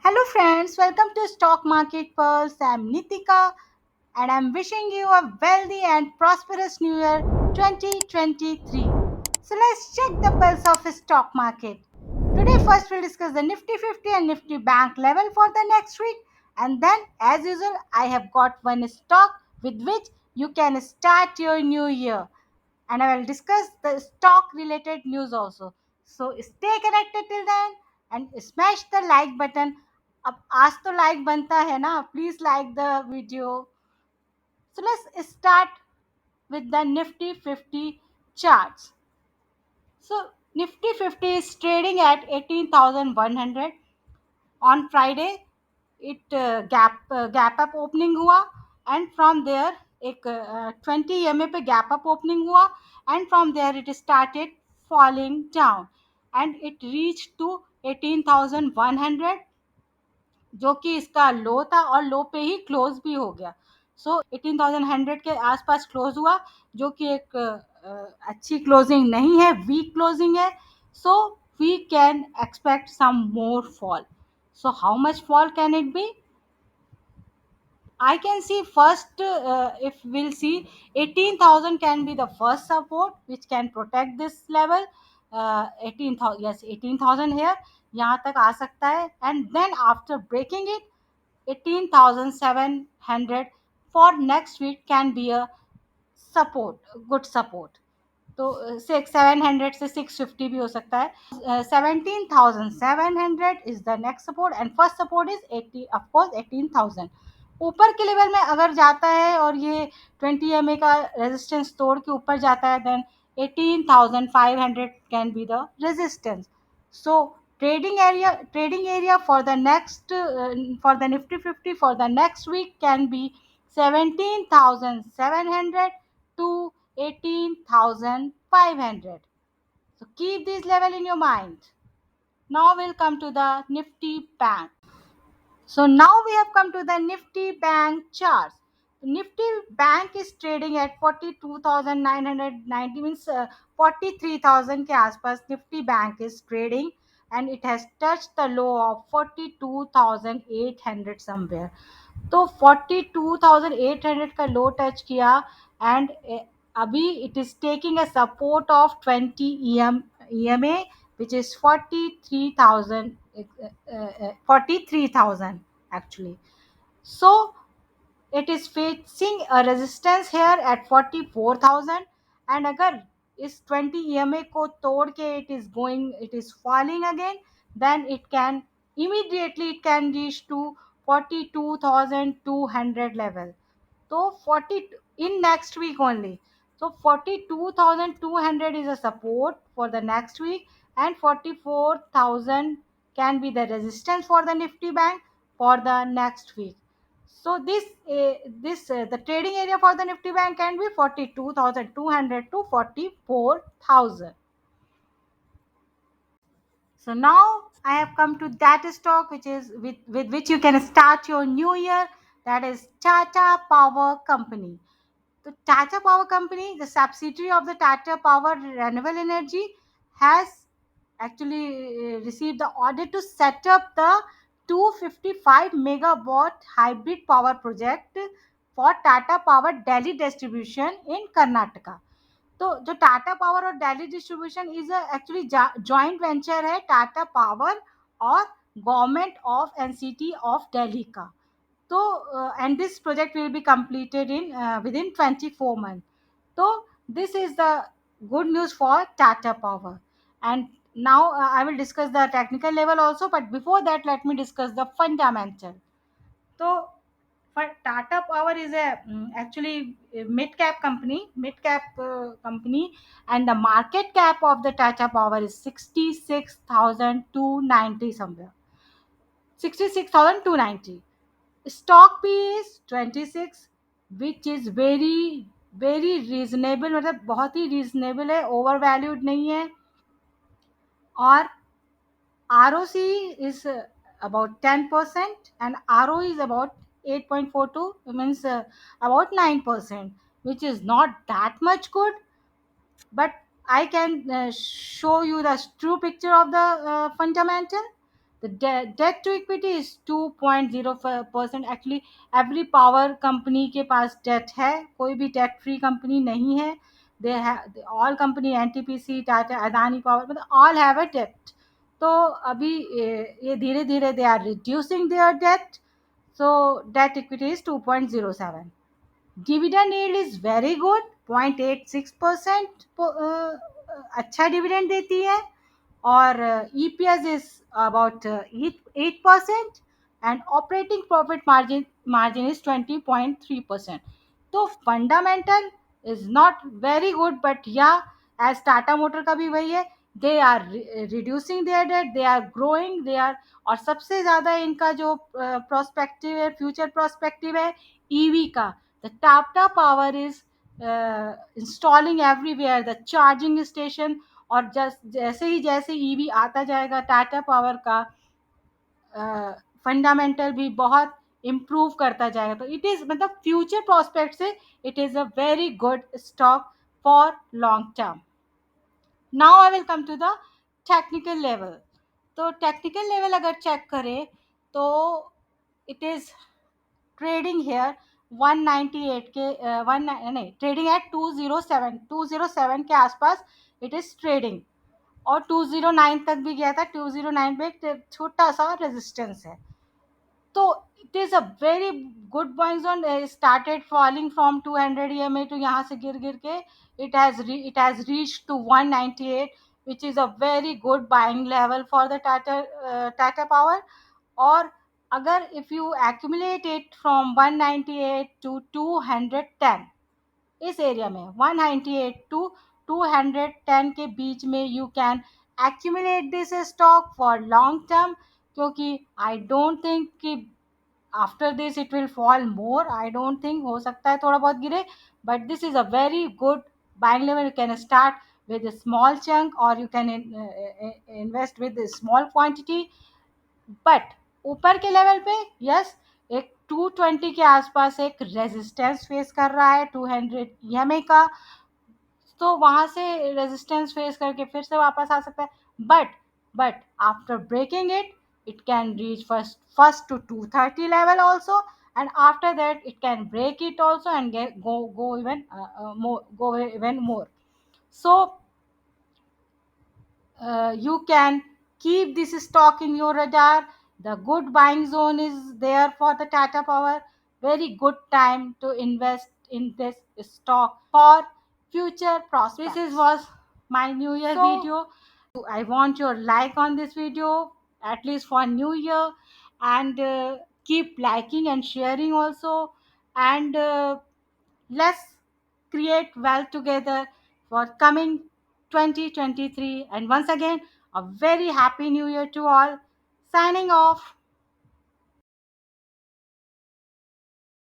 Hello friends, welcome to Stock Market Pulse. I'm Nitika and I'm wishing you a wealthy and prosperous new year 2023. So let's check the pulse of the stock market. Today first we'll discuss the Nifty 50 and Nifty Bank level for the next week, and then as usual I have got one stock with which you can start your new year, and I will discuss the stock related news also. So stay connected till then and smash the like button. अब आज तो like बनता है ना, please like the video. So let's start with the Nifty 50 charts. So Nifty 50 is trading at 18,100. On Friday it gap up opening हुआ, and from there एक 20 EMA पे gap up opening हुआ, and from there it started falling down and it reached to 18,100, जो कि इसका लो था और लो पे ही क्लोज भी हो गया. सो 18,100 के आसपास क्लोज हुआ, जो कि एक अच्छी क्लोजिंग नहीं है, वीक क्लोजिंग है. So we can expect some more fall. So how much fall can it be? I can see first, if we'll see, 18,000 can be the first support which can protect this level. 18,000, yes, 18,000 here, यहाँ तक आ सकता है, and then after breaking it, 18,700 for next week can be a support, good support. तो 700 से 650 भी हो सकता है. 17,700 is the next support and first support is 80, of course 18,000. ऊपर के लेवल में अगर जाता है और ये 20 एमए का रेजिस्टेंस तोड़ के ऊपर जाता है, then 18,500 can be the resistance. So trading area for the next for the Nifty 50 for the next week can be 17,700 to 18,500. So keep this level in your mind. Now we'll come to the Nifty Bank. So now we have come to the Nifty Bank charts. Nifty Bank is trading at 42,990, means 43,000 के आसपास Nifty Bank is trading, and it has touched the low of 42,800 somewhere. तो 42,800 का लो touch किया, and अभी it is taking a support of 20 EMA which is 43,000, 43,000 actually. So it is facing a resistance here at 44,000, and अगर इस 20 EMA को तोड़ के it is falling again, then it can immediately it can reach to 42,200 level. So 40 in next week only. So 42,200 is a support for the next week, and 44,000 can be the resistance for the Nifty Bank for the next week. So the trading area for the Nifty Bank can be 42,200 to 44,000. So now I have come to that stock which is with which you can start your new year. That is Tata Power Company. The Tata Power Company, the subsidiary of the Tata Power Renewable Energy, has actually received the order to set up the 255 megawatt hybrid power project for Tata Power Delhi distribution in Karnataka. तो जो Tata Power और Delhi distribution is actually joint venture है Tata Power और government of NCT of Delhi का. तो and this project will be completed in with in 24 months. तो this is the good news for Tata power. And now I will discuss the technical level also, but before that let me discuss the fundamental. So for Tata Power is a actually a mid cap company, and the market cap of the Tata Power is 66,290 somewhere. 66,290. Stock P is 26, which is very reasonable, मतलब बहुत ही reasonable है, over valued नहीं है. और ROC is about 10% and ROE is about 8.42, means about 9%, which is not that much good. But I can show you the true picture of the fundamental. The debt to equity is 2.05%. Actually every power company के पास debt है, कोई भी debt free company नहीं है. They have all company, NTPC, Tata, Adani Power, मतलब all have a debt. तो अभी ये धीरे धीरे they are reducing their debt. So debt equity is 2.07. Dividend yield is very good, 0.86%. अच्छा डिविडेंड देती है. और EPS is about 8%, and operating profit margin is 20.3%. तो fundamental is not very good, but yeah, as Tata Motor का भी वही है, they are reducing their debt, they are growing, they are. और सबसे ज़्यादा इनका जो प्रोस्पेक्टिव है, फ्यूचर प्रोस्पेक्टिव है EV का. The Tata Power is installing everywhere the charging station. और जैसे ईवी आता जाएगा, टाटा पावर का फंडामेंटल भी बहुत इम्प्रूव करता जाएगा. तो इट इज़ मतलब फ्यूचर प्रोस्पेक्ट से it is a very good stock for long term. Now I will come to the technical level. तो टेक्निकल लेवल अगर चेक करें तो इट इज़ ट्रेडिंग हेयर 198 के वन नहीं, ट्रेडिंग एट 207 के आसपास इट इज़ ट्रेडिंग. और 209 तक भी गया था. 209 पे एक छोटा सा रेजिस्टेंस है. तो it is a very good buying zone. Started falling from 200 EMA to यहाँ से गिर गिर के it has reach to 198, which is a very good buying level for the Tata Power. और अगर if you accumulate it from 198 to 210, इस area में 198 to 210 के बीच में you can accumulate this stock for long term. क्योंकि आई डोंट थिंक कि after this it will fall more. I don't think, हो सकता है थोड़ा बहुत गिरे, but this is a very good buying level. You can start with a small chunk, or you can invest with a small quantity. But ऊपर के level पे yes, एक 220 के आसपास एक रेजिस्टेंस फेस कर रहा है 200 EMA का. तो वहां से रेजिस्टेंस फेस करके फिर से वापस आ सकता है. But after breaking it, it can reach first to 230 level also, and after that it can break it also and go even more. So you can keep this stock in your radar. The good buying zone is there for the Tata Power. Very good time to invest in this stock for future prospects. This was my New Year video. I want your like on this video, at least for New Year, and keep liking and sharing also. And let's create wealth together for coming 2023. And once again, a very happy new year to all. Signing off.